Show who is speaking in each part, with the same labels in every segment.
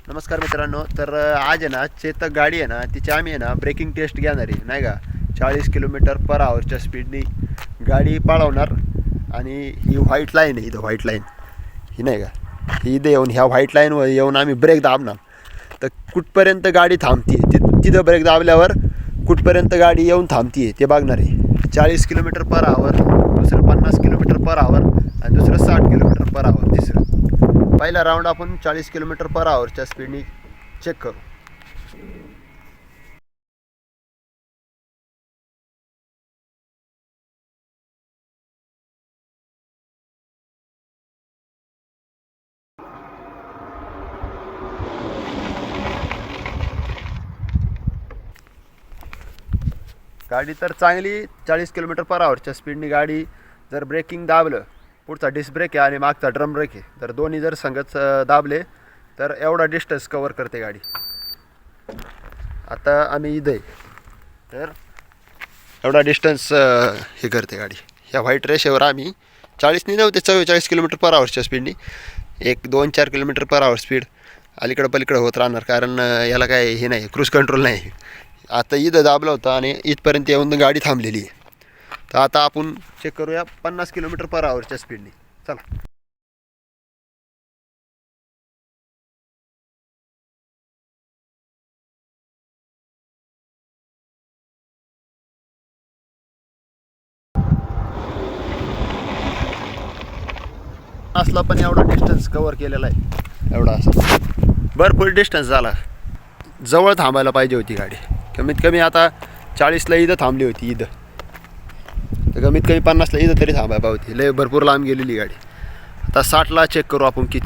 Speaker 1: नमस्कार मित्रांनो. तर आज आहे ना चेतक गाडी आहे ना तिची आम्ही आहे ना ब्रेकिंग टेस्ट घेणार आहे नाही का. 40 किलोमीटर पर आवरच्या स्पीडनी गाडी पळवणार. आणि ही व्हाईट लाईन आहे, इथं व्हाईट लाईन ही नाही का, ही इथं येऊन ह्या व्हाईट लाईनवर येऊन आम्ही ब्रेक दाबणार. तर कुठपर्यंत गाडी थांबते तिथं ब्रेक दाबल्यावर कुठपर्यंत गाडी येऊन थांबते ते बघणार आहे. 40 किलोमीटर पर आवर, दुसरं 50 किलोमीटर पर आवर आणि दुसरं 60 किलोमीटर पर आवर. तिसरं पहिला राऊंड आपण 40 किलोमीटर पर आवरच्या स्पीडनी चेक करू. गाडी तर चांगली 40 किलोमीटर पर आवरच्या स्पीडनी गाडी जर ब्रेकिंग दाबलं, पुढचा डिस्क ब्रेक आहे आणि मागचा ड्रम ब्रेक आहे, तर दोन्ही जर संगत दाबले तर एवढा डिस्टन्स कवर करते गाडी. आता आम्ही इथं आहे तर एवढा डिस्टन्स हे करते गाडी. ह्या व्हाईट रेषेवर आम्ही 40नी नव्हते 44 किलोमीटर पर आवरच्या स्पीडनी 1-2-4 किलोमीटर पर आवर स्पीड अलीकडं पलीकडं होत राहणार, कारण याला काय हे नाही, क्रूज कंट्रोल नाही. आता इथं दाबलं होतं आणि इथपर्यंत येऊन गाडी थांबलेली आहे. तर आता आपण चेक करूया 50 किलोमीटर पर आवरच्या स्पीडनी. चला. असला पण एवढा डिस्टन्स कवर केलेला आहे, एवढा असा भरपूर डिस्टन्स झाला. जवळ थांबायला पाहिजे होती गाडी. कमीत कमी आता 40ला इथं थांबली होती इथं, तर कमीत कमी 50ला इथं तरी थांबायला पाहिजे होती. लय भरपूर लांब गेलेली गाडी. आता 60ला चेक करू आपण किती.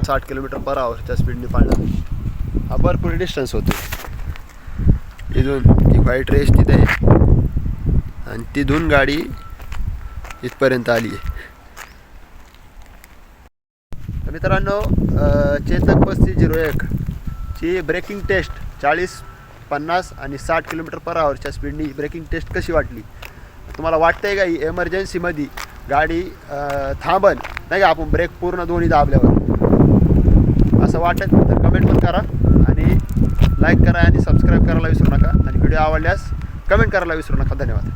Speaker 1: साठ किलोमीटर पर आवरच्या स्पीडने पाळणार. हा भरपूर डिस्टन्स होतो. इथून ती व्हाईट रेस तिथे आहे आणि तिथून गाडी इथपर्यंत आली आहे. तर मित्रांनो, चेतक 3501 ची ब्रेकिंग टेस्ट 40, 50 आणि 60 किलोमीटर पर आवरच्या स्पीडनी ब्रेकिंग टेस्ट कशी वाटली तुम्हाला? वाटतंय का ही एमर्जन्सीमध्ये गाडी थांबन नाही का आपण ब्रेक पूर्ण दोन्ही दाबल्यावर? असं वाटत तर कमेंट पण करा आणि लाईक करा आणि सबस्क्राईब करायला विसरू नका. आणि व्हिडिओ आवडल्यास कमेंट करायला विसरू नका. धन्यवाद.